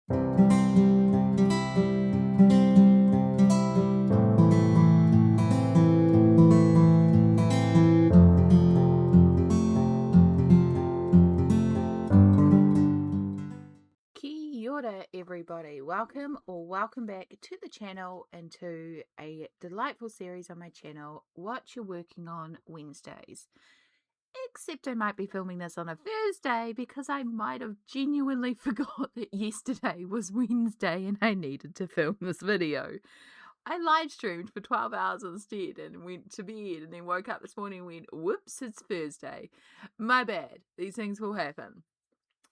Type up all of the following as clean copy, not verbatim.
Kia ora everybody, welcome back to the channel and to a delightful series on my channel, What You're Working On Wednesdays. Except I might be filming this on a Thursday because I might have genuinely forgot that yesterday was Wednesday and I needed to film this video. I live streamed for 12 hours instead and went to bed and then woke up this morning and went, whoops, it's Thursday. My bad, these things will happen.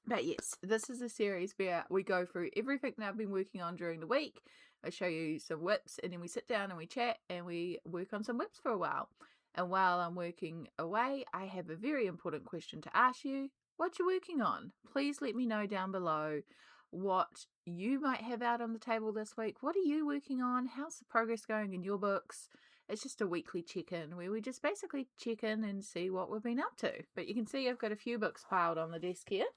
But yes, this is a series where we go through everything that I've been working on during the week. I show you some whips and then we sit down and we chat and we work on some whips for a while. And while I'm working away, I have a very important question to ask you. What you're working on? Please let me know down below what you might have out on the table this week. What are you working on? How's the progress going in your books? It's just a weekly check-in where we just basically check in and see what we've been up to. But you can see I've got a few books piled on the desk here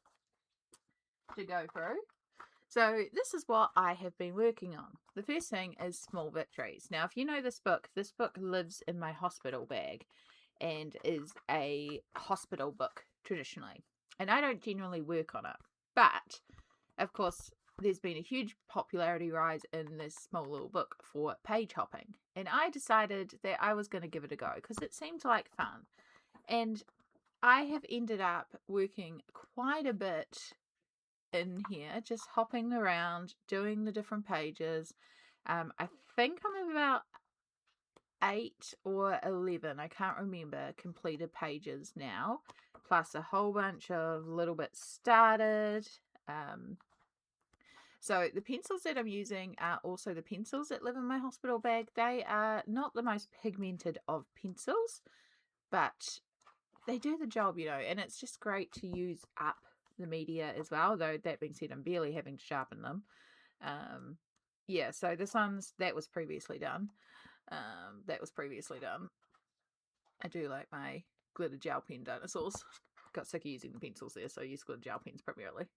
to go through. So this is what I have been working on. The first thing is Small Victories. Now, if you know this book lives in my hospital bag and is a hospital book traditionally. And I don't generally work on it. But, of course, there's been a huge popularity rise in this small little book for page hopping. And I decided that I was going to give it a go because it seemed like fun. And I have ended up working quite a bit in here, just hopping around, doing the different pages. I think I'm about 8 or 11, I can't remember, completed pages now, plus a whole bunch of little bits started. So the pencils that I'm using are also the pencils that live in my hospital bag. They are not the most pigmented of pencils, but they do the job, and it's just great to use up the media as well, though that being said, I'm barely having to sharpen them. Yeah, so this one's that was previously done. I do like my glitter gel pen dinosaurs. Got sick of using the pencils there, so I use glitter gel pens primarily.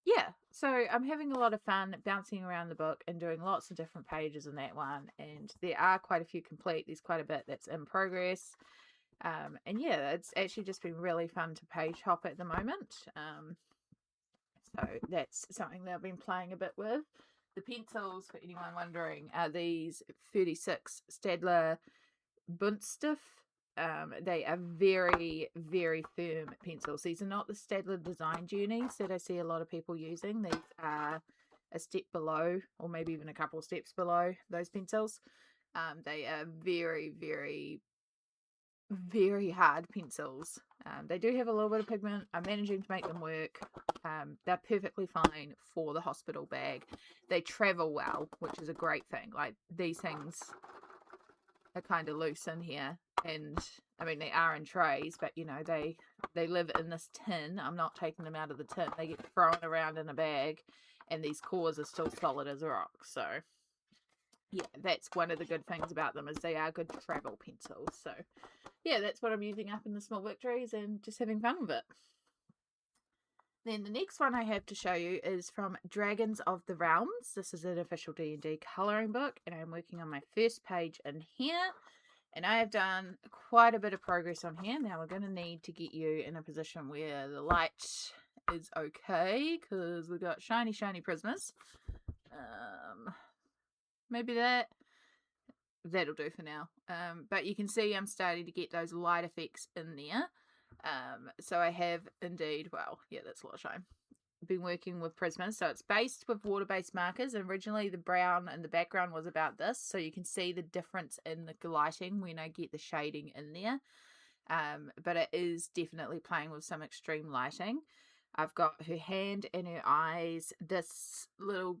Yeah, so I'm having a lot of fun bouncing around the book and doing lots of different pages in that one, and there are quite a few complete. There's quite a bit that's in progress. And yeah, it's actually just been really fun to page hop at the moment. So that's something that I've been playing a bit with. The pencils, for anyone wondering, are these 36 Staedtler Buntstift. They are very, very firm pencils. These are not the Staedtler Design Journeys that I see a lot of people using. These are a step below, or maybe even a couple of steps below those pencils. They are very, very, very hard pencils. They do have a little bit of pigment. I'm managing to make them work. They're perfectly fine for the hospital bag. They travel well, which is a great thing. Like, these things are kind of loose in here, and I mean, they are in trays, but they live in this tin. I'm not taking them out of the tin. They get thrown around in a bag, and these cores are still solid as a rock. So yeah, that's one of the good things about them, is they are good travel pencils. So yeah, that's what I'm using up in the Small Victories and just having fun with it. Then the next one I have to show you is from Dragons of the Realms. This is an official D&D colouring book, and I'm working on my first page in here. And I have done quite a bit of progress on here. Now we're going to need to get you in a position where the light is okay, because we've got shiny, shiny prisoners. Maybe that'll do for now. But you can see I'm starting to get those light effects in there. So I have indeed, well, yeah, that's a lot of shine. Been working with prismas, so it's based with water-based markers. Originally the brown in the background was about this, so you can see the difference in the lighting when I get the shading in there. But it is definitely playing with some extreme lighting. I've got her hand and her eyes, this little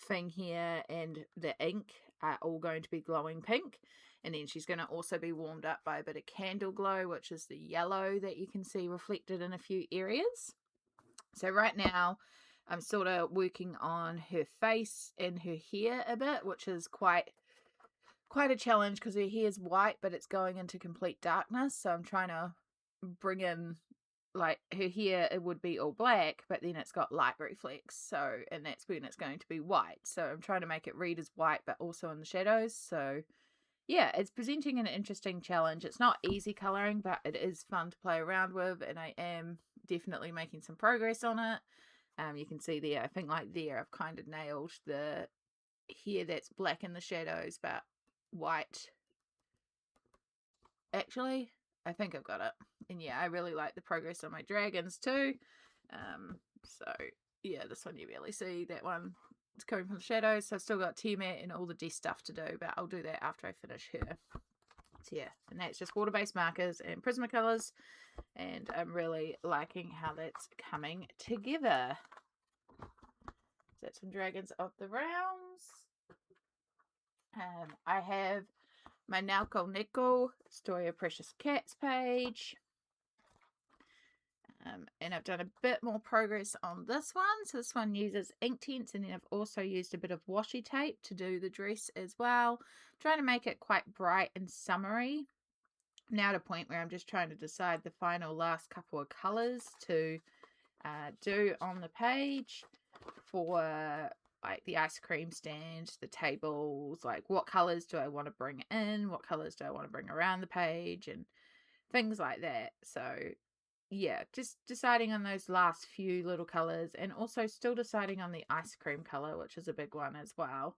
thing here, and the ink are all going to be glowing pink. And then she's going to also be warmed up by a bit of candle glow, which is the yellow that you can see reflected in a few areas. So right now I'm sort of working on her face and her hair a bit, which is quite a challenge because her hair is white, but it's going into complete darkness. So I'm trying to bring in like her hair, it would be all black, but then it's got light reflex. So, and that's when it's going to be white. So I'm trying to make it read as white, but also in the shadows. So yeah, it's presenting an interesting challenge. It's not easy coloring, but it is fun to play around with, and I am definitely making some progress on it. You can see there, I think like there, I've kind of nailed the hair that's black in the shadows, but white. Actually, I think I've got it. And yeah, I really like the progress on my dragons too. So yeah, this one you barely see. That one, it's coming from the shadows. So I've still got Tiamat and all the D stuff to do, but I'll do that after I finish her. So yeah, and that's just water-based markers and Prismacolors, and I'm really liking how that's coming together. So that's some Dragons of the Realms. I have my Nauko Neko Story of Precious Cats page. And I've done a bit more progress on this one. So this one uses Inktense, and then I've also used a bit of washi tape to do the dress as well. Trying to make it quite bright and summery. Now at a point where I'm just trying to decide the final last couple of colours to do on the page for like the ice cream stand, the tables, like what colours do I want to bring in, what colours do I want to bring around the page, and things like that. So yeah, just deciding on those last few little colours, and also still deciding on the ice cream colour, which is a big one as well.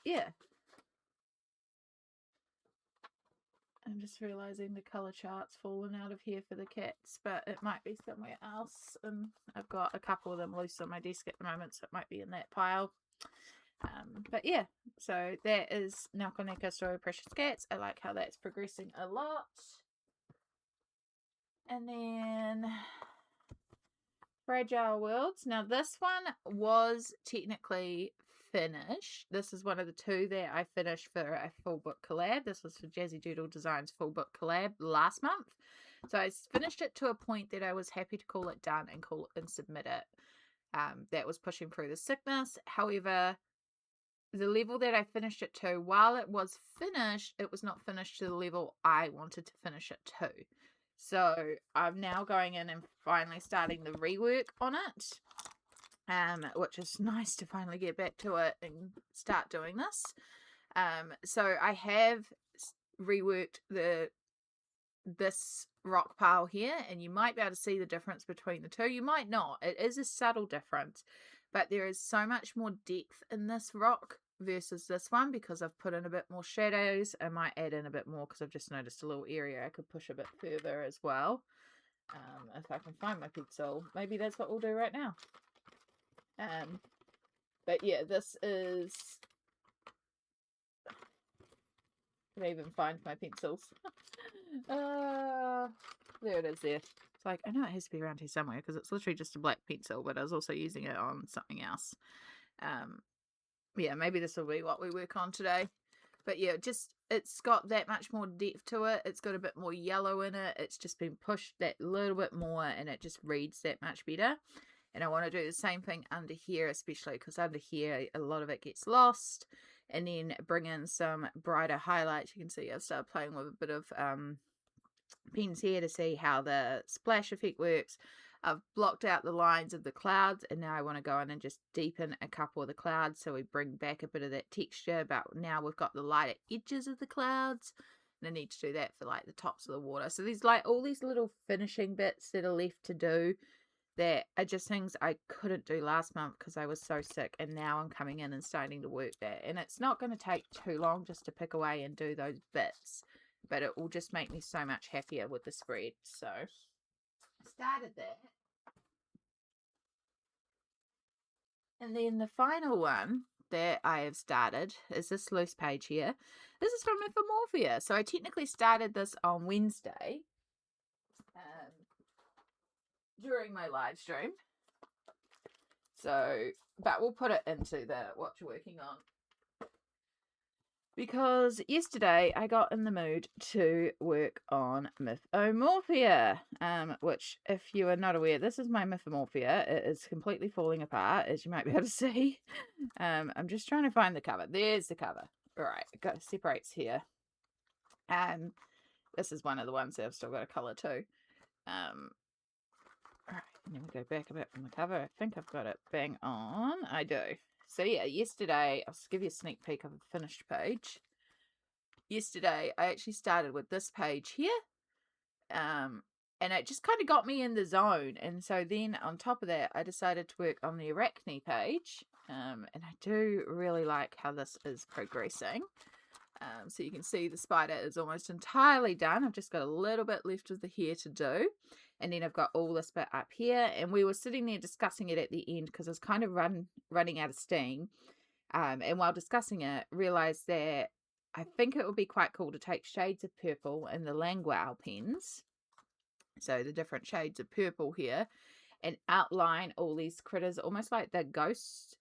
Yeah. I'm just realising the colour chart's fallen out of here for the cats, but it might be somewhere else. And I've got a couple of them loose on my desk at the moment, so it might be in that pile. But yeah, so that is Nauko Neko Story of Precious Cats. I like how that's progressing a lot. And then Fragile Worlds. Now this one was technically finished. This is one of the two that I finished for a full book collab. This was for Jazzy Doodle Designs full book collab last month. So I finished it to a point that I was happy to call it done and submit it. That was pushing through the sickness. However, the level that I finished it to, while it was finished, it was not finished to the level I wanted to finish it to. So I'm now going in and finally starting the rework on it, which is nice to finally get back to it and start doing this. So I have reworked this rock pile here, and you might be able to see the difference between the two. You might not. It is a subtle difference, but there is so much more depth in this rock versus this one because I've put in a bit more shadows. I might add in a bit more because I've just noticed a little area I could push a bit further as well. If I can find my pencil, maybe that's what we'll do right now. But yeah, this is, I can even find my pencils. There it is there. It's like, I know it has to be around here somewhere because it's literally just a black pencil, but I was also using it on something else. Yeah, maybe this will be what we work on today. But yeah, just, it's got that much more depth to it. It's got a bit more yellow in it. It's just been pushed that little bit more, and it just reads that much better. And I want to do the same thing under here, especially because under here a lot of it gets lost. And then bring in some brighter highlights. You can see I've started playing with a bit of pens here to see how the splash effect works. I've blocked out the lines of the clouds, and now I want to go in and just deepen a couple of the clouds so we bring back a bit of that texture, but now we've got the lighter edges of the clouds, and I need to do that for like the tops of the water. So there's like all these little finishing bits that are left to do that are just things I couldn't do last month because I was so sick, and now I'm coming in and starting to work that. And it's not going to take too long just to pick away and do those bits, but it will just make me so much happier with the spread. So I started that. And then the final one that I have started is this loose page here. This is from Mythomorphia. So I technically started this on Wednesday during my live stream. So, but we'll put it into the what you're working on. Because yesterday I got in the mood to work on Mythomorphia, which, if you are not aware, this is my Mythomorphia. It is completely falling apart, as you might be able to see. I'm just trying to find the cover. There's the cover. All right, it got separates here. This is one of the ones that I've still got a colour too. Alright, let me go back a bit from the cover. I think I've got it bang on. I do. So yeah, yesterday, I'll just give you a sneak peek of a finished page. Yesterday, I actually started with this page here. And it just kind of got me in the zone. And so then on top of that, I decided to work on the Arachne page. And I do really like how this is progressing. So you can see the spider is almost entirely done. I've just got a little bit left of the hair to do. And then I've got all this bit up here. And we were sitting there discussing it at the end because I was kind of running out of steam. And while discussing it, realised that I think it would be quite cool to take shades of purple in the Langwell pens. So the different shades of purple here, and outline all these critters almost like the ghost,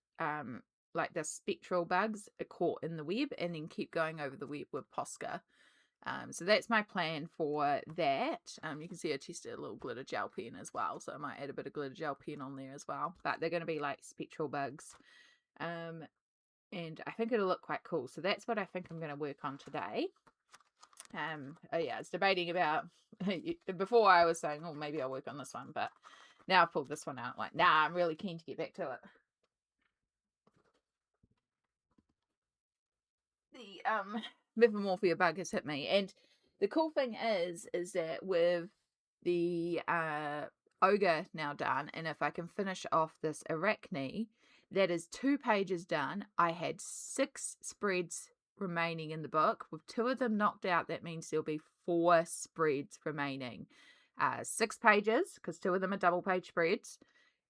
like the spectral bugs are caught in the web, and then keep going over the web with Posca. So that's my plan for that. You can see I tested a little glitter gel pen as well, so I might add a bit of glitter gel pen on there as well, but they're going to be like spectral bugs. And I think it'll look quite cool. So that's what I think I'm going to work on today. Oh yeah, I was debating about before. I was saying, oh, maybe I'll work on this one, but now I've pulled this one out. Like, nah, I'm really keen to get back to it. The Mythomorphia bug has hit me, and the cool thing is that with the ogre now done, and if I can finish off this Arachne, that is 2 pages done. I had 6 spreads remaining in the book. With 2 of them knocked out, that means there'll be 4 spreads remaining. 6 pages, because 2 of them are double page spreads,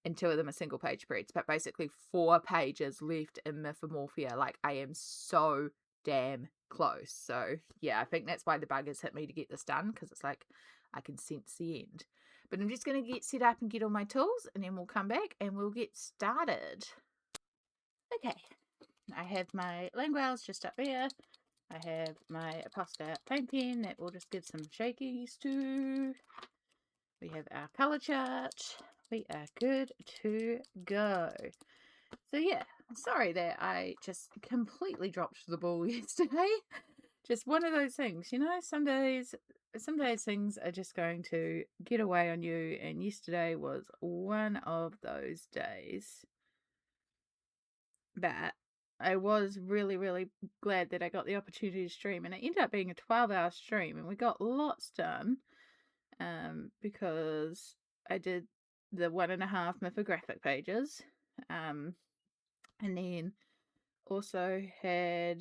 and 2 of them are single page spreads, but basically 4 pages left in Mythomorphia. Like, I am so damn close. So yeah, I think that's why the bug has hit me to get this done, because it's like I can sense the end. But I'm just going to get set up and get all my tools, and then we'll come back and we'll get started. Okay, I have my Langwells just up here. I have my Posca paint pen that we'll just give some shakies to. We have our colour chart. We are good to go. So yeah, sorry that I just completely dropped the ball yesterday. Just one of those things, you know, some days things are just going to get away on you, and yesterday was one of those days. But I was really, really glad that I got the opportunity to stream, and it ended up being a 12-hour stream, and we got lots done, because I did the 1.5 mythographic pages, and then also I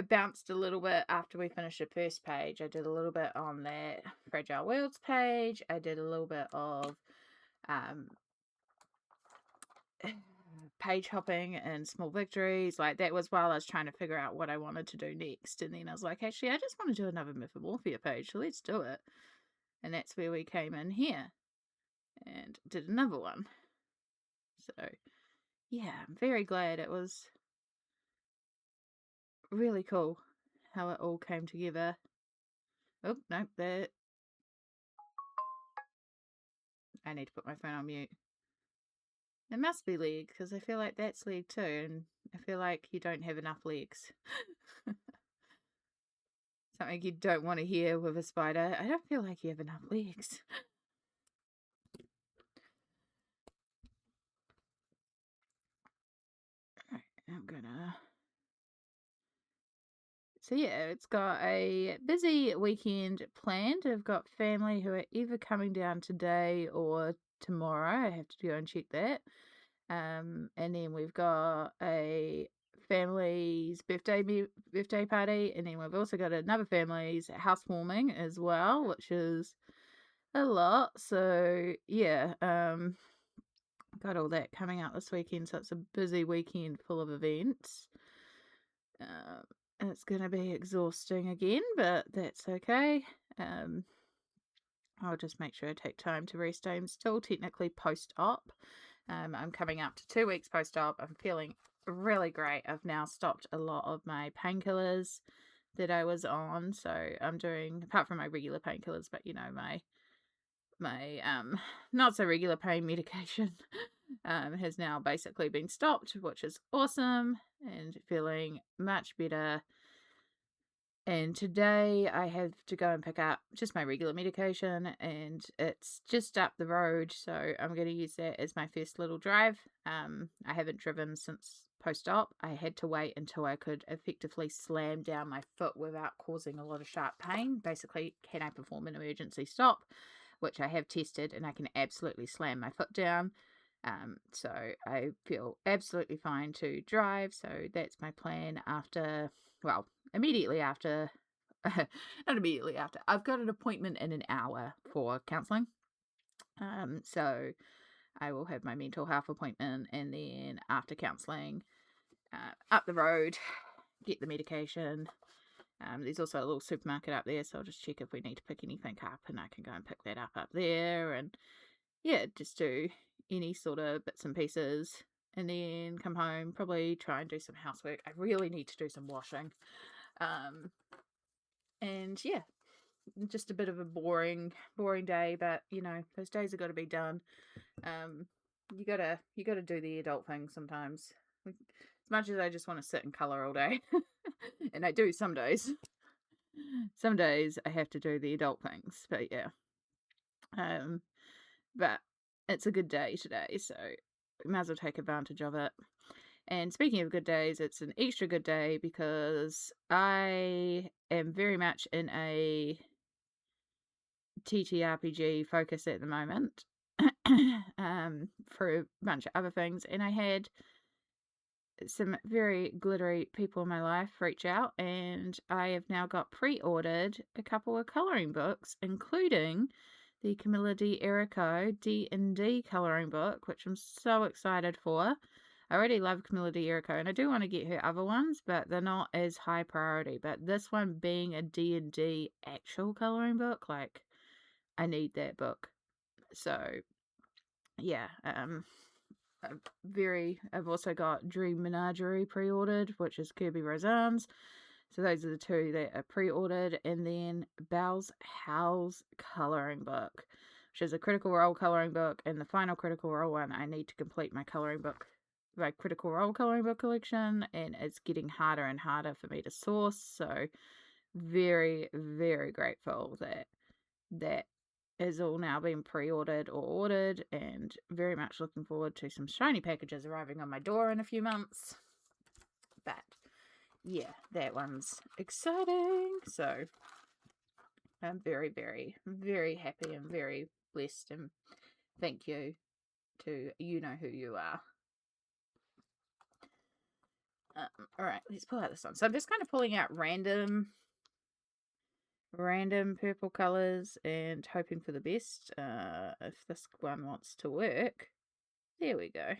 bounced a little bit after we finished the first page. I did a little bit on that Fragile Worlds page. I did a little bit of page hopping and small victories. Like, that was while I was trying to figure out what I wanted to do next. And then I was like, actually, I just want to do another Mythomorphia page, so let's do it. And that's where we came in here and did another one. So yeah, I'm very glad. It was really cool how it all came together. Oh, no, that. I need to put my phone on mute. It must be leg, because I feel like that's leg too, and I feel like you don't have enough legs. Something you don't want to hear with a spider. I don't feel like you have enough legs. Alright, I'm gonna... So yeah, it's got a busy weekend planned. I've got family who are either coming down today or tomorrow. I have to go and check that. And then we've got a family's birthday party, and then we've also got another family's housewarming as well, which is a lot. So yeah, got all that coming out this weekend, so it's a busy weekend full of events. It's going to be exhausting again, but that's okay. I'll just make sure I take time to rest. I'm still technically post-op. I'm coming up to 2 weeks post-op. I'm feeling really great. I've now stopped a lot of my painkillers that I was on. So I'm doing, apart from my regular painkillers, but you know, my not so regular pain medication has now basically been stopped, which is awesome, and feeling much better. And today I have to go and pick up just my regular medication, and it's just up the road, so I'm going to use that as my first little drive. I haven't driven since post-op. I had to wait until I could effectively slam down my foot without causing a lot of sharp pain. Basically, can I perform an emergency stop, which I have tested, and I can absolutely slam my foot down. So I feel absolutely fine to drive. So that's my plan after, well, immediately after, not immediately after. I've got an appointment in an hour for counseling. So I will have my mental health appointment, and then after counseling, up the road, get the medication. There's also a little supermarket up there, so I'll just check if we need to pick anything up, and I can go and pick that up there, and yeah, just do any sort of bits and pieces, and then come home, probably try and do some housework. I really need to do some washing. And yeah, just a bit of a boring day, but you know, those days have got to be done. You gotta do the adult thing sometimes. As much as I just want to sit and color all day, and I do some days. Some days I have to do the adult things, but yeah. But it's a good day today, so we might as well take advantage of it. And speaking of good days, it's an extra good day because I am very much in a TTRPG focus at the moment, for a bunch of other things, and I had some very glittery people in my life reach out, and I have now got pre-ordered a couple of colouring books, including the Camilla D. Erico D&D colouring book, which I'm so excited for. I already love Camilla D. Erico, and I do want to get her other ones, but they're not as high priority. But this one being a D&D actual colouring book, like, I need that book. So, yeah, I've also got Dream Menagerie pre-ordered, which is Kerby Rosanes. So those are the two that are pre-ordered. And then Belle's Howl's colouring book, which is a Critical Role colouring book, and the final Critical Role one I need to complete my colouring book, my Critical Role colouring book collection, and it's getting harder and harder for me to source. So very, very grateful that is all now being pre-ordered or ordered, and very much looking forward to some shiny packages arriving on my door in a few months. But yeah, that one's exciting. So I'm very, very, very happy and very blessed, and thank you to you know who you are. All right, let's pull out this one. So I'm just kind of pulling out random purple colors and hoping for the best. If this one wants to work, there we go.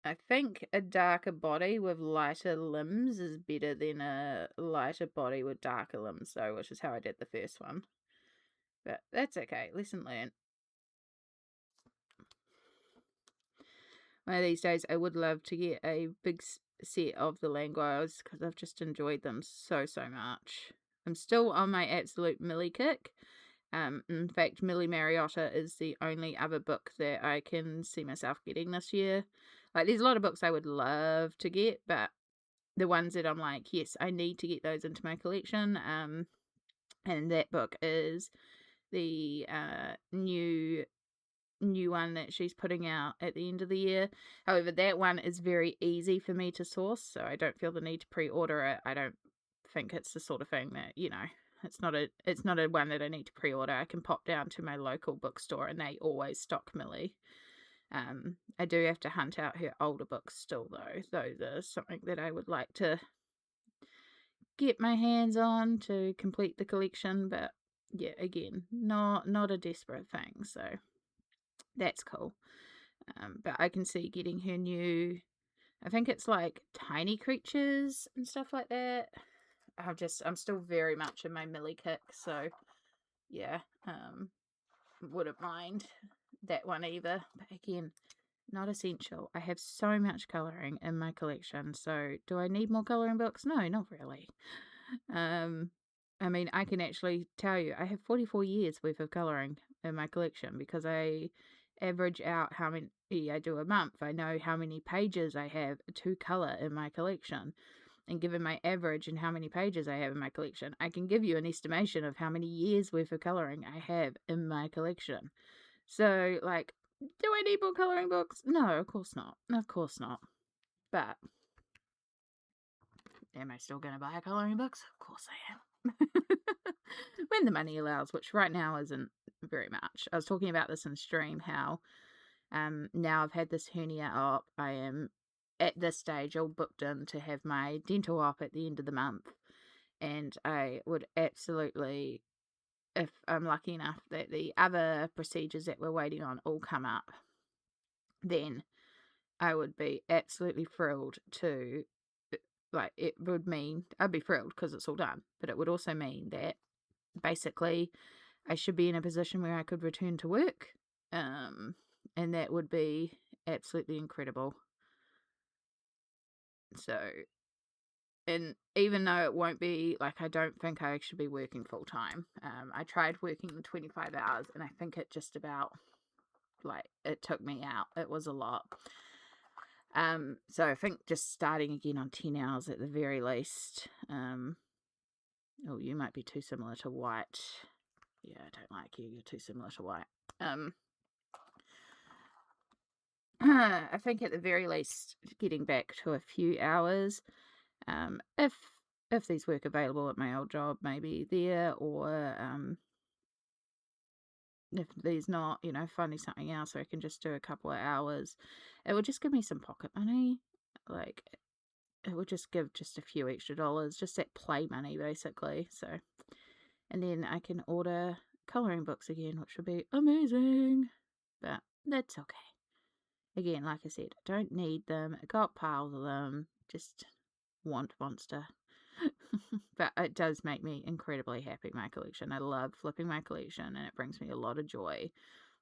I think a darker body with lighter limbs is better than a lighter body with darker limbs, though, which is how I did the first one. But that's okay. Lesson learned. One of these days, I would love to get a big set of the Langos because I've just enjoyed them so much. I'm still on my absolute Millie kick. In fact, Millie Mariotta is the only other book that I can see myself getting this year. Like, there's a lot of books I would love to get, but the ones that I'm like, yes, I need to get those into my collection. And that book is the new one that she's putting out at the end of the year. However, that one is very easy for me to source, so I don't feel the need to pre-order it. I don't think it's the sort of thing that, you know, it's not a one that I need to pre-order. I can pop down to my local bookstore and they always stock Millie. I do have to hunt out her older books still, though. Those are something that I would like to get my hands on to complete the collection, but yeah, again, not a desperate thing, so that's cool. But I can see getting her new, I think it's like tiny creatures and stuff like that. I'm still very much in my Millie kick, so yeah, wouldn't mind that one either. But again, not essential. I have so much colouring in my collection, so do I need more colouring books? No, not really. I mean, I can actually tell you, I have 44 years worth of colouring in my collection because I average out how many I do a month. I know how many pages I have to colour in my collection. and given my average and how many pages I have in my collection, I can give you an estimation of how many years worth of colouring I have in my collection. So, like, do I need more colouring books? No, of course not. Of course not. But am I still going to buy colouring books? Of course I am. When the money allows, which right now isn't very much. I was talking about this in stream, how now I've had this hernia op. I am at this stage all booked in to have my dental op at the end of the month. And I would absolutely, if I'm lucky enough that the other procedures that we're waiting on all come up, then I would be absolutely thrilled to, like, it would mean, I'd be thrilled because it's all done, but it would also mean that basically I should be in a position where I could return to work, and that would be absolutely incredible. So, and even though it won't be, like, I don't think I should be working full time. I tried working 25 hours and I think it just about, like, it took me out. It was a lot. So I think just starting again on 10 hours at the very least. Oh, you might be too similar to White. Yeah, I don't like you. You're too similar to White. I think at the very least getting back to a few hours. If there's work available at my old job, maybe there, or if there's not, finding something else where I can just do a couple of hours. It would just give me some pocket money. Like, it would just give just a few extra dollars, just that play money, basically. So, and then I can order colouring books again, which would be amazing. But that's okay. Again, like I said, I don't need them. I got piles of them. Just want monster. But it does make me incredibly happy, my collection. I love flipping my collection, and it brings me a lot of joy.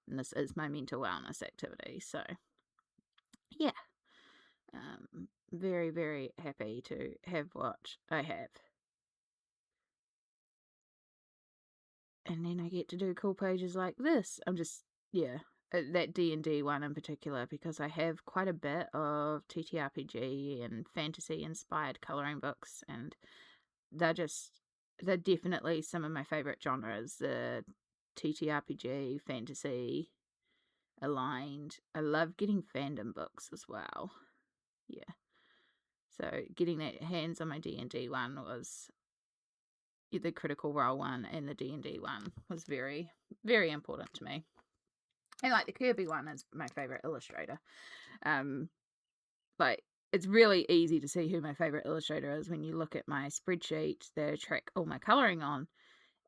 And this is my mental wellness activity. So, yeah. Very, very happy to have what I have. And then I get to do cool pages like this. I'm just, yeah, that D&D one in particular, because I have quite a bit of TTRPG and fantasy inspired colouring books, and they're definitely some of my favourite genres. The TTRPG, fantasy aligned. I love getting fandom books as well. Yeah. So getting that hands on my D&D one was, the Critical Role one and the D&D one was very, very important to me. And like the Kerby one is my favourite illustrator. Like, it's really easy to see who my favourite illustrator is when you look at my spreadsheet that I track all my colouring on,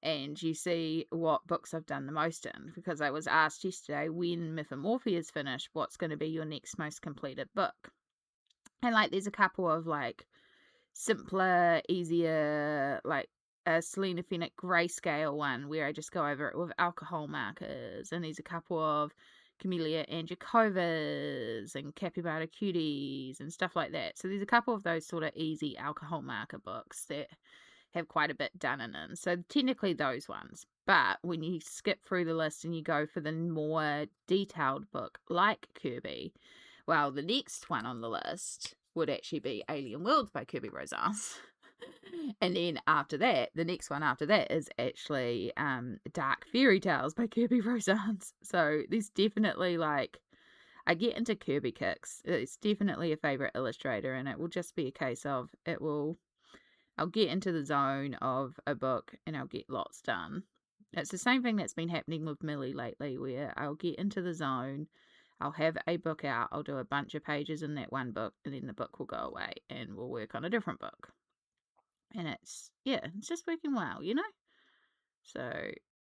and you see what books I've done the most in, because I was asked yesterday, when Mythomorphia is finished, what's going to be your next most completed book? And like, there's a couple of like simpler, easier, like a Selena Fennick grayscale one where I just go over it with alcohol markers, and there's a couple of Camellia Angikovas and Capybara Cuties and stuff like that. So there's a couple of those sort of easy alcohol marker books that have quite a bit done in them. So technically those ones. But when you skip through the list and you go for the more detailed book like Kerby, well, the next one on the list would actually be Alien Worlds by Kerby Rosanes. And then after that, the next one after that is actually Dark Fairy Tales by Kerby Rosanes. So there's definitely, like, I get into Kerby kicks. It's definitely a favourite illustrator, and it will just be a case of I'll get into the zone of a book and I'll get lots done. It's the same thing that's been happening with Millie lately, where I'll get into the zone, I'll have a book out, I'll do a bunch of pages in that one book, and then the book will go away and we'll work on a different book. And it's just working well, So,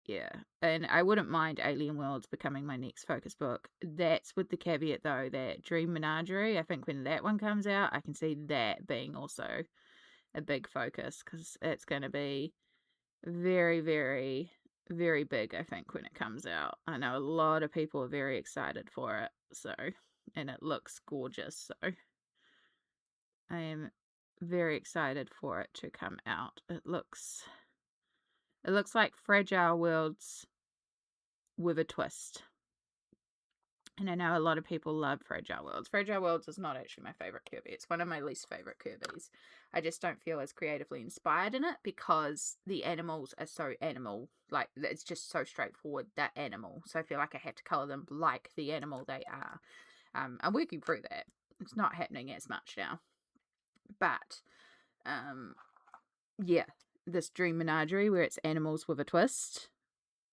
yeah. And I wouldn't mind Alien Worlds becoming my next focus book. That's with the caveat, though, that Dream Menagerie, I think when that one comes out, I can see that being also a big focus, because it's going to be very, very, very big, I think, when it comes out. I know a lot of people are very excited for it, so, and it looks gorgeous, so I am very excited for it to come out. It looks like Fragile Worlds with a twist. And I know a lot of people love Fragile Worlds. Fragile Worlds is not actually my favorite Kirby. It's one of my least favorite Kirbys. I just don't feel as creatively inspired in it because the animals are so animal. Like, it's just so straightforward, that animal. So I feel like I have to colour them like the animal they are. I'm working through that. It's not happening as much now. But, yeah, this Dream Menagerie where it's animals with a twist.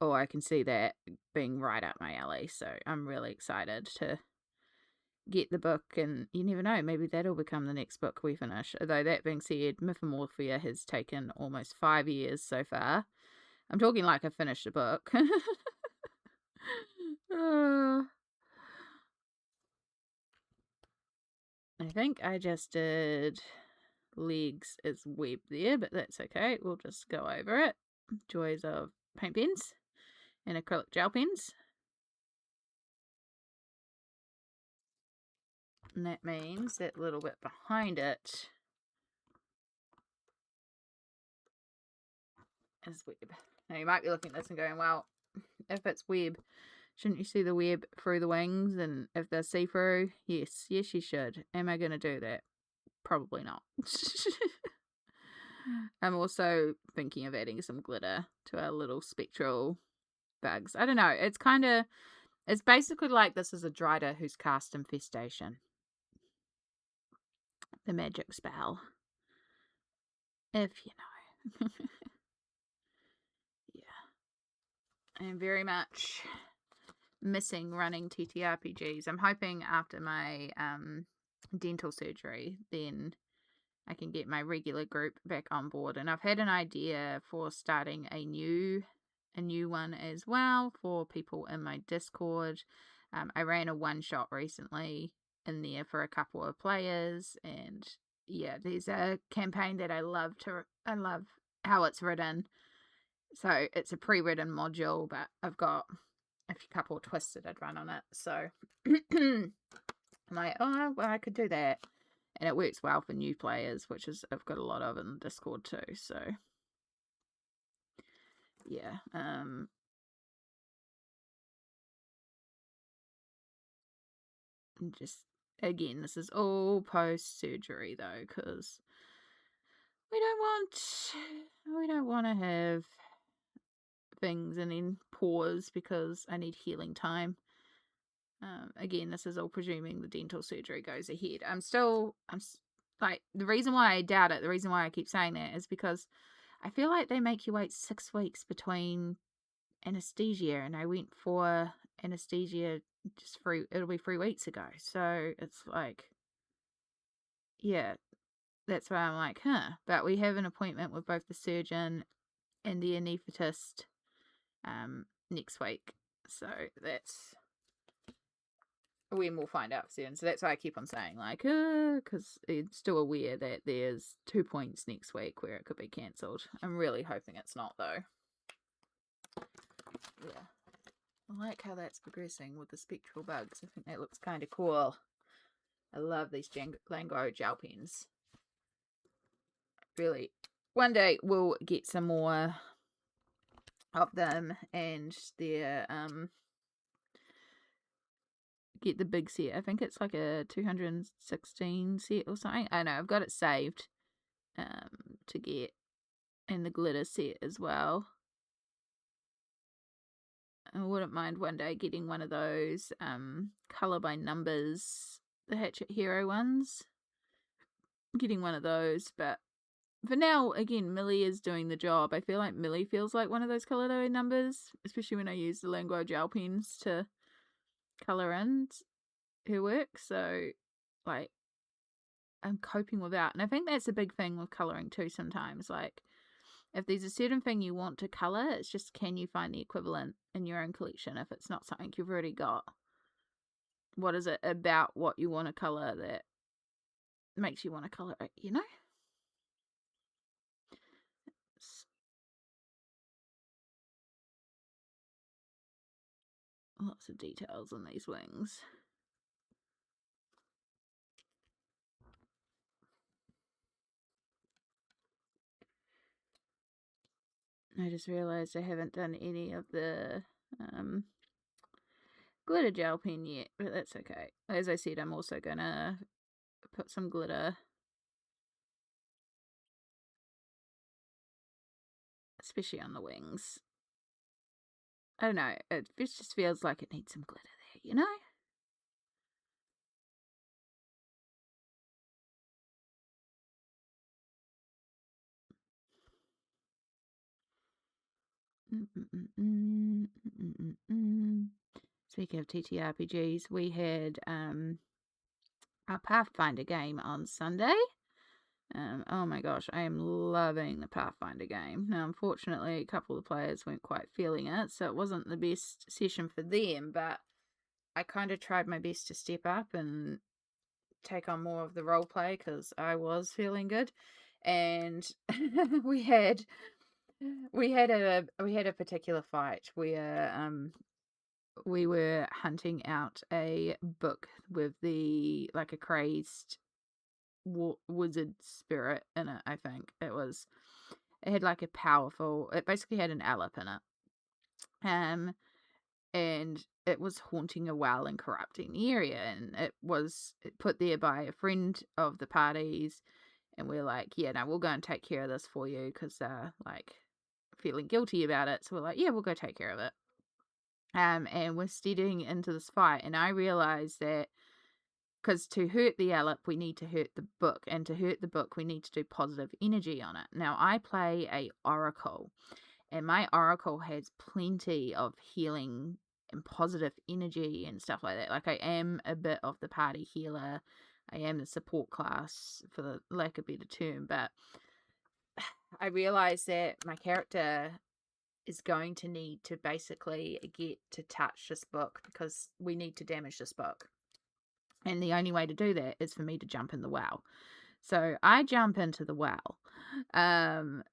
Oh, I can see that being right up my alley. So I'm really excited to get the book, and you never know, maybe that'll become the next book we finish. Although that being said, Mythomorphia has taken almost 5 years so far. I'm talking like I finished a book. I think I just did legs as web there, but that's okay. We'll just go over it. Joys of paint pens and acrylic gel pens. And that means that little bit behind it is web. Now you might be looking at this and going, well, if it's web, shouldn't you see the web through the wings? And if they're see-through, yes, you should. Am I going to do that? Probably not. I'm also thinking of adding some glitter to our little spectral bugs. I don't know. It's basically like this is a Drider who's cast Infestation. The magic spell. If you know. Yeah. I'm very much missing running TTRPGs. I'm hoping after my dental surgery, then I can get my regular group back on board. And I've had an idea for starting a new one as well for people in my Discord. I ran a one shot recently in there for a couple of players, and yeah, there's a campaign that I love how it's written. So it's a pre-written module, but I've got a couple of twists that I'd run on it. So I'm like, oh, well, I could do that. And it works well for new players, which is I've got a lot of in Discord too. So yeah, just again, this is all post surgery though, because we don't want to have things and then pause because I need healing time. Again, this is all presuming the dental surgery goes ahead. I'm like, the reason why I doubt it, the reason why I keep saying that is because I feel like they make you wait 6 weeks between anesthesia, and I went for anesthesia it'll be 3 weeks ago. So it's like, yeah, that's why I'm like, but we have an appointment with both the surgeon and the anaesthetist next week. So that's when we'll find out soon. So that's why I keep on saying, like, because it's still aware that there's 2 points next week where it could be cancelled. I'm really hoping it's not, though. Yeah. I like how that's progressing with the spectral bugs. I think that looks kind of cool. I love these Lango gel pens. Really. One day we'll get some more of them, and they're get the big set. I think it's like a 216 set or something. I know, I've got it saved to get, and the glitter set as well. I wouldn't mind one day getting one of those color by numbers, the Hatchet Hero ones. Getting one of those, but for now, again, Millie is doing the job. I feel like Millie feels like one of those color by numbers, especially when I use the Lango gel pens to color in her work. So, like, I'm coping with that. And I think that's a big thing with coloring too sometimes. Like, if there's a certain thing you want to color, it's just, can you find the equivalent in your own collection if it's not something you've already got? What is it about what you want to color that makes you want to color it, you know? Lots of details on these wings. I just realised I haven't done any of the glitter gel pen yet, but that's okay. As I said, I'm also gonna put some glitter, especially on the wings. I don't know, it just feels like it needs some glitter there, you know? Speaking of TTRPGs, we had our Pathfinder game on Sunday. Oh my gosh, I am loving the Pathfinder game. Now, unfortunately, a couple of players weren't quite feeling it, so it wasn't the best session for them, but I kind of tried my best to step up and take on more of the role play because I was feeling good. And we had a particular fight where we were hunting out a book with a crazed wizard spirit in it. I think it had like it basically had an Alep in it, and it was haunting a well and corrupting the area, and it was put there by a friend of the parties, and we're like, yeah, no, we'll go and take care of this for you because like feeling guilty about it, so we're like, yeah, we'll go take care of it. And we're steading into this fight, and I realized that because to hurt the Alep, we need to hurt the book, and to hurt the book, we need to do positive energy on it. Now, I play a oracle, and my oracle has plenty of healing and positive energy and stuff like that. Like, I am a bit of the party healer. I am the support class, for the lack of a better term, but I realize that my character is going to need to basically get to touch this book because we need to damage this book. And the only way to do that is for me to jump in the well. So I jump into the well. And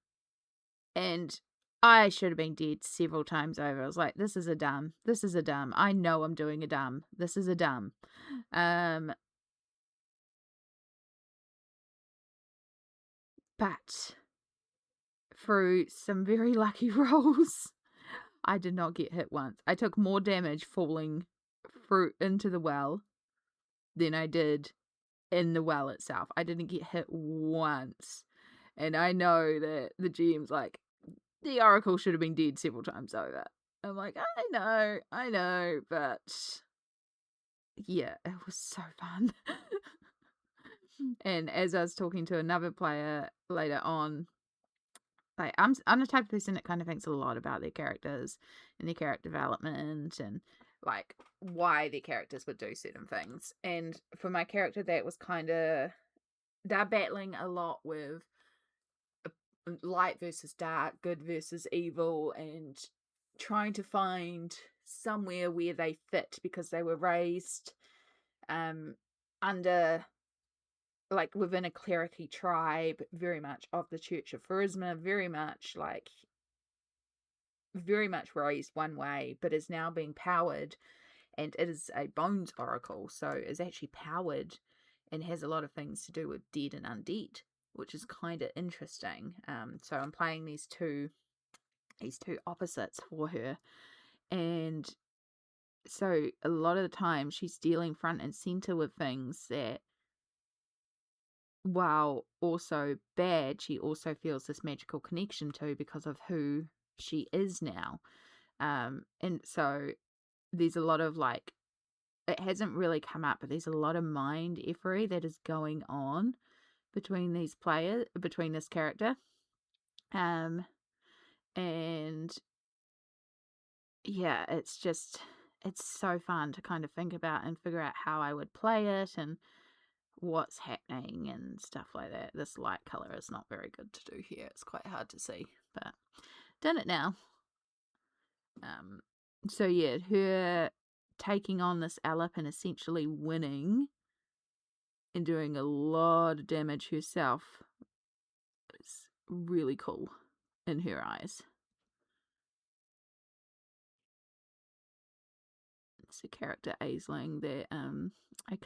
I should have been dead several times over. I was like, this is a dumb. I know I'm doing a dumb. This is a dumb. But through some very lucky rolls, I did not get hit once. I took more damage falling through into the well than I did in the well itself. I didn't get hit once. And I know that the GM's like, the Oracle should have been dead several times over. I'm like, I know, but yeah, it was so fun. And as I was talking to another player later on, like I'm the type of person that kind of thinks a lot about their characters and their character development and like why their characters would do certain things. And for my character, that was kind of, they're battling a lot with light versus dark, good versus evil, and trying to find somewhere where they fit because they were raised under, like, within a clericy tribe, very much of the Church of Pharisma, very much raised one way, but is now being powered, and it is a bones oracle, so is actually powered and has a lot of things to do with dead and undead, which is kind of interesting. So I'm playing these two opposites for her, and so a lot of the time she's dealing front and center with things that, while also bad, she also feels this magical connection to because of who she is now. And so there's a lot of like, it hasn't really come up, but there's a lot of mind effery that is going on between this character. And yeah, it's so fun to kind of think about and figure out how I would play it and what's happening and stuff like that. This light color is not very good to do here. It's quite hard to see, but done it now. So yeah, her taking on this Alep and essentially winning and doing a lot of damage herself is really cool in her eyes. It's a character Aisling that I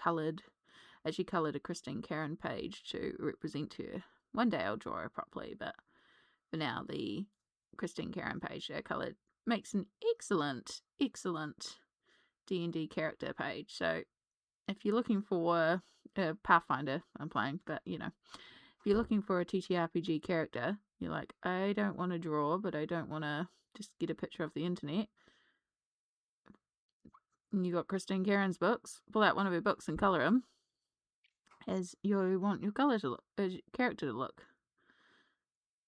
actually coloured a Christine Karen page to represent her. One day I'll draw her properly, but for now the Christine Karen page I coloured makes an excellent D&D character page. So if you're looking for a Pathfinder, I'm playing, but you know, if you're looking for a TTRPG character, you're like, I don't want to draw, but I don't want to just get a picture off the internet. And you got Christine Caron's books. Pull out one of her books and colour them as you want your character to look.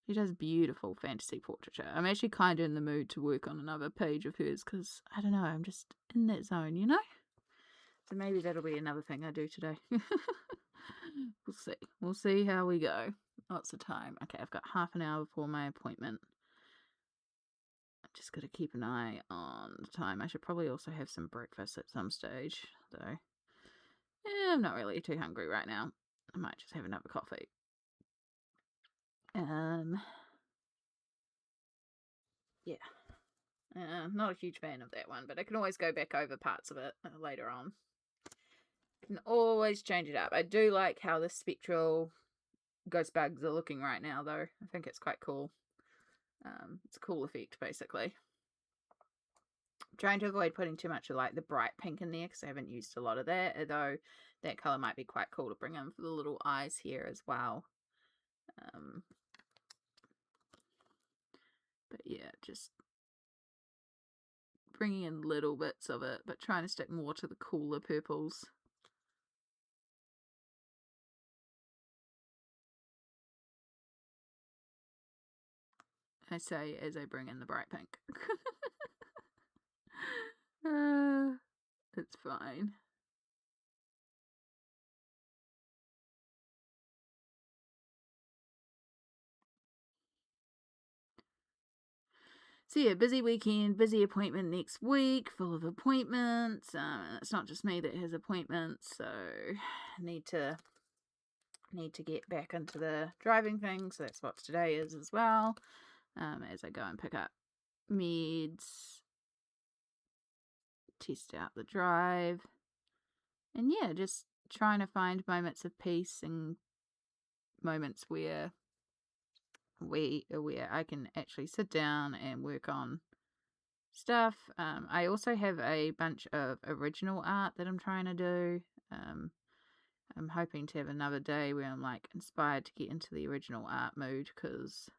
She does beautiful fantasy portraiture. I'm actually kind of in the mood to work on another page of hers because, I don't know, I'm just in that zone, you know? So maybe that'll be another thing I do today. We'll see. We'll see how we go. Lots of time. Okay, I've got half an hour before my appointment. I've just got to keep an eye on the time. I should probably also have some breakfast at some stage, though. Yeah, I'm not really too hungry right now. I might just have another coffee. Yeah. Not a huge fan of that one, but I can always go back over parts of it later on. Can always change it up. I do like how the spectral ghost bugs are looking right now, though. I think it's quite cool. It's a cool effect, basically. I'm trying to avoid putting too much of like the bright pink in there because I haven't used a lot of that, although that colour might be quite cool to bring in for the little eyes here as well. But yeah, just bringing in little bits of it, but trying to stick more to the cooler purples. I say as I bring in the bright pink. It's fine. So yeah, busy weekend, busy appointment next week, full of appointments. It's not just me that has appointments, so need to get back into the driving thing. So that's what today is as well. As I go and pick up meds, test out the drive, and yeah, just trying to find moments of peace and moments where I can actually sit down and work on stuff. I also have a bunch of original art that I'm trying to do. I'm hoping to have another day where I'm like inspired to get into the original art mood because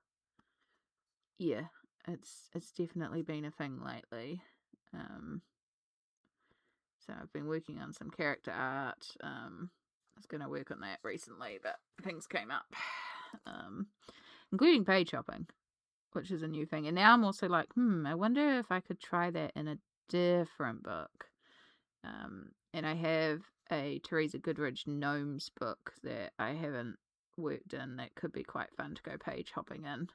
yeah, it's definitely been a thing lately. So I've been working on some character art. I was going to work on that recently, but things came up, including page shopping, which is a new thing. And now I'm also like, I wonder if I could try that in a different book. And I have a Teresa Goodridge Gnomes book that I haven't worked in that could be quite fun to go page hopping in.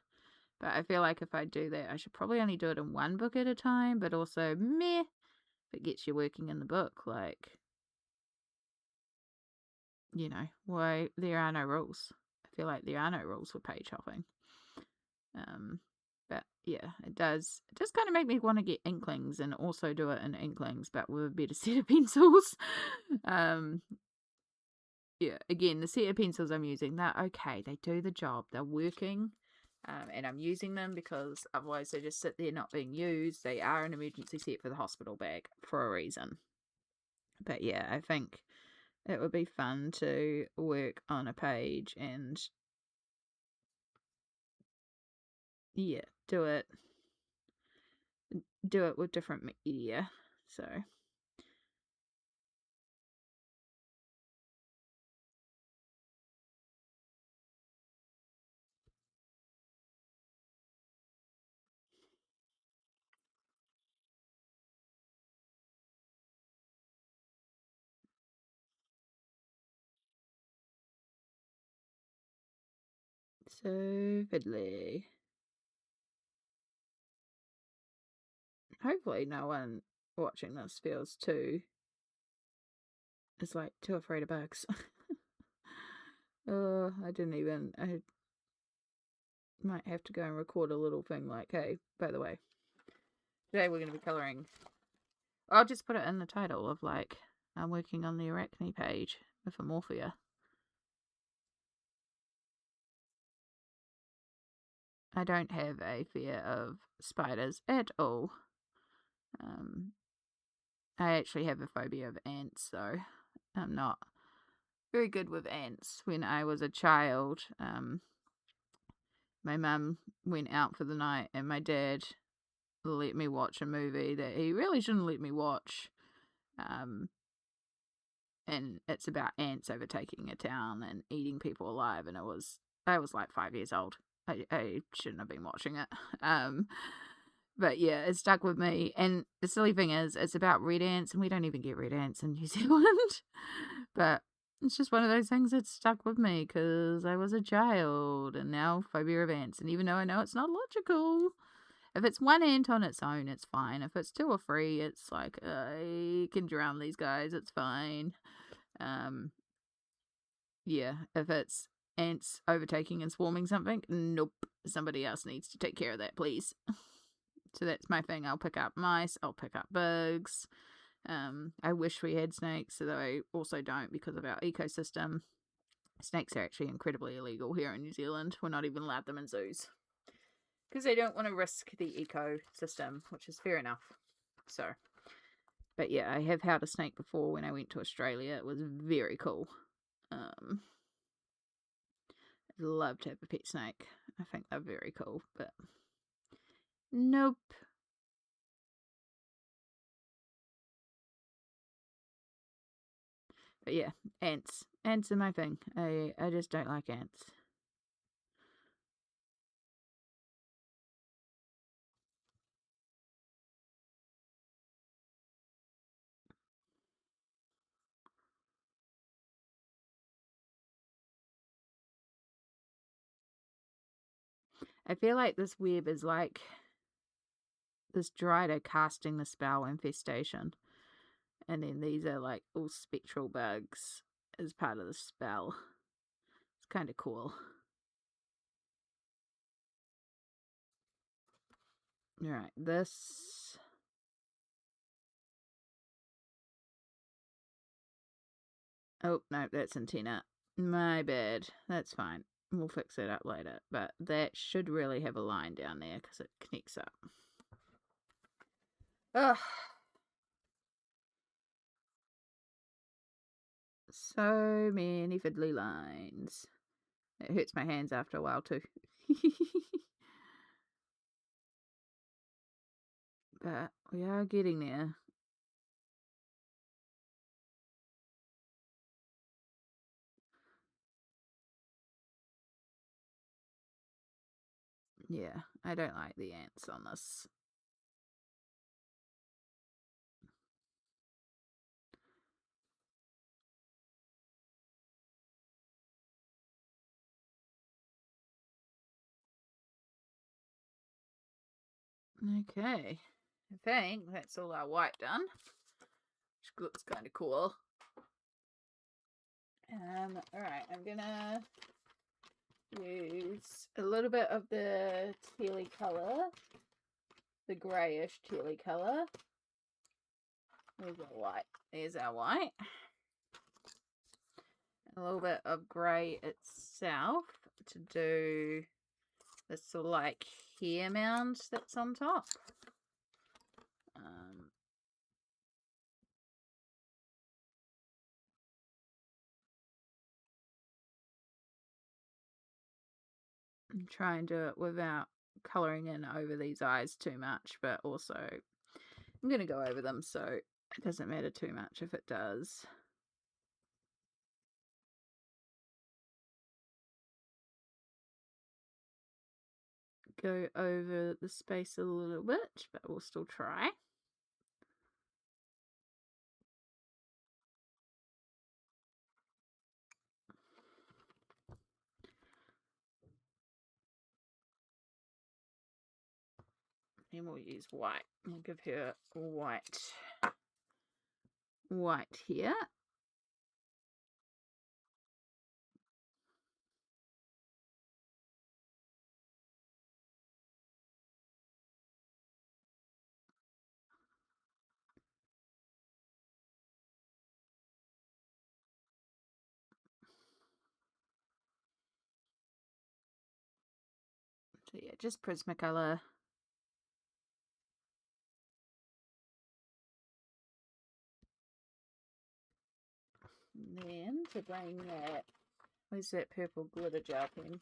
But I feel like if I do that, I should probably only do it in one book at a time, but also, if it gets you working in the book, like, you know, why there are no rules. I feel like there are no rules for page hopping. But yeah, it does kind of make me want to get inklings and also do it in inklings, but with a better set of pencils. Yeah, again, the set of pencils I'm using, they're okay. They do the job. They're working. And I'm using them because otherwise they just sit there not being used. They are an emergency set for the hospital bag for a reason. But yeah, I think it would be fun to work on a page and yeah, do it with different media. So fiddly. Hopefully no one watching this feels is like too afraid of bugs. I might have to go and record a little thing like, hey, by the way, today we're going to be colouring. I'll just put it in the title of like, I'm working on the Arachne page, Mythomorphia. I don't have a fear of spiders at all. I actually have a phobia of ants, so I'm not very good with ants. When I was a child, my mum went out for the night and my dad let me watch a movie that he really shouldn't let me watch. And it's about ants overtaking a town and eating people alive. And I was like 5 years old. I shouldn't have been watching it. But yeah, it stuck with me. And the silly thing is, it's about red ants, and we don't even get red ants in New Zealand. But it's just one of those things that stuck with me because I was a child, and now phobia of ants. And even though I know it's not logical, if it's one ant on its own, it's fine. If it's two or three, it's like, I can drown these guys, it's fine. Yeah, if it's ants overtaking and swarming something, nope. Somebody else needs to take care of that, please. So that's my thing. I'll pick up mice, I'll pick up bugs. I wish we had snakes, although I also don't because of our ecosystem. Snakes are actually incredibly illegal here in New Zealand. We're not even allowed them in zoos because they don't want to risk the ecosystem, which is fair enough. So, but yeah, I have held a snake before when I went to Australia. It was very cool. I'd love to have a pet snake. I think they're very cool, but nope. But yeah, ants. Ants are my thing. I just don't like ants. I feel like this web is like this drider casting the spell infestation. And then these are like all spectral bugs as part of the spell. It's kind of cool. Alright, this. Oh, no, that's antenna. My bad. That's fine. We'll fix it up later. But that should really have a line down there because it connects up. Ugh. So many fiddly lines. It hurts my hands after a while too. But we are getting there. Yeah, I don't like the ants on this. Okay, I think that's all our white done, which looks kind of cool. Alright, I'm gonna use a little bit of the tealy colour, the greyish tealy colour. There's our white. There's our white. A little bit of grey itself to do this sort of like hair mound that's on top. I'm trying to do it without colouring in over these eyes too much, but also I'm going to go over them, so it doesn't matter too much if it does. Go over the space a little bit, but we'll still try. And we'll use white. We'll give her white here. So yeah, just Prismacolor. And then to bring that, where's that purple glitter gel pen?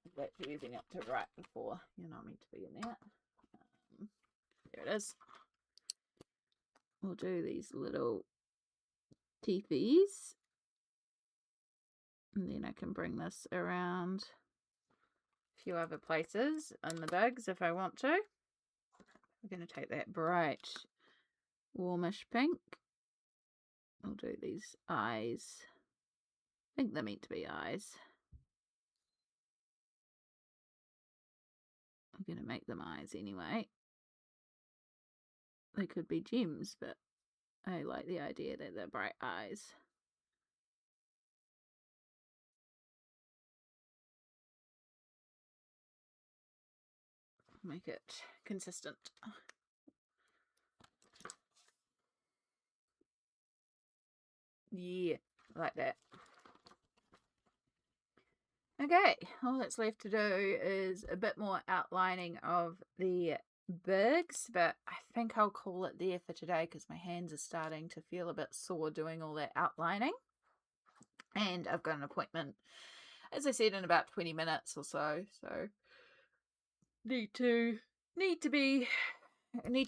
I was actually using it to write before. You're not meant to be in that. There it is. We'll do these little teethies. And then I can bring this around a few other places in the bags if I want to. We're going to take that bright, warmish pink. I'll do these eyes. I think they're meant to be eyes. I'm going to make them eyes anyway. They could be gems, but I like the idea that they're bright eyes. Make it consistent. Yeah, like that. Okay, all that's left to do is a bit more outlining of the birds, but I think I'll call it there for today because my hands are starting to feel a bit sore doing all that outlining. And I've got an appointment, as I said, in about 20 minutes or so. So need to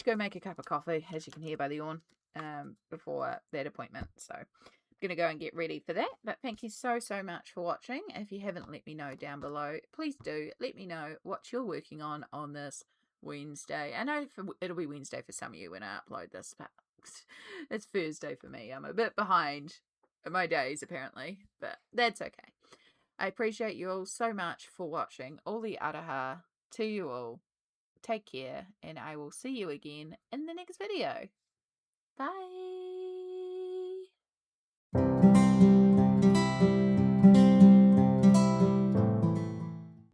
go make a cup of coffee, as you can hear by the yawn, before that appointment. So I'm going to go and get ready for that. But thank you so much for watching. If you haven't let me know down below, please do let me know what you're working on this Wednesday. I know it'll be Wednesday for some of you when I upload this, but it's Thursday for me. I'm a bit behind my days apparently, but that's okay. I appreciate you all so much for watching. All the araha to you all. Take care, and I will see you again in the next video. Bye!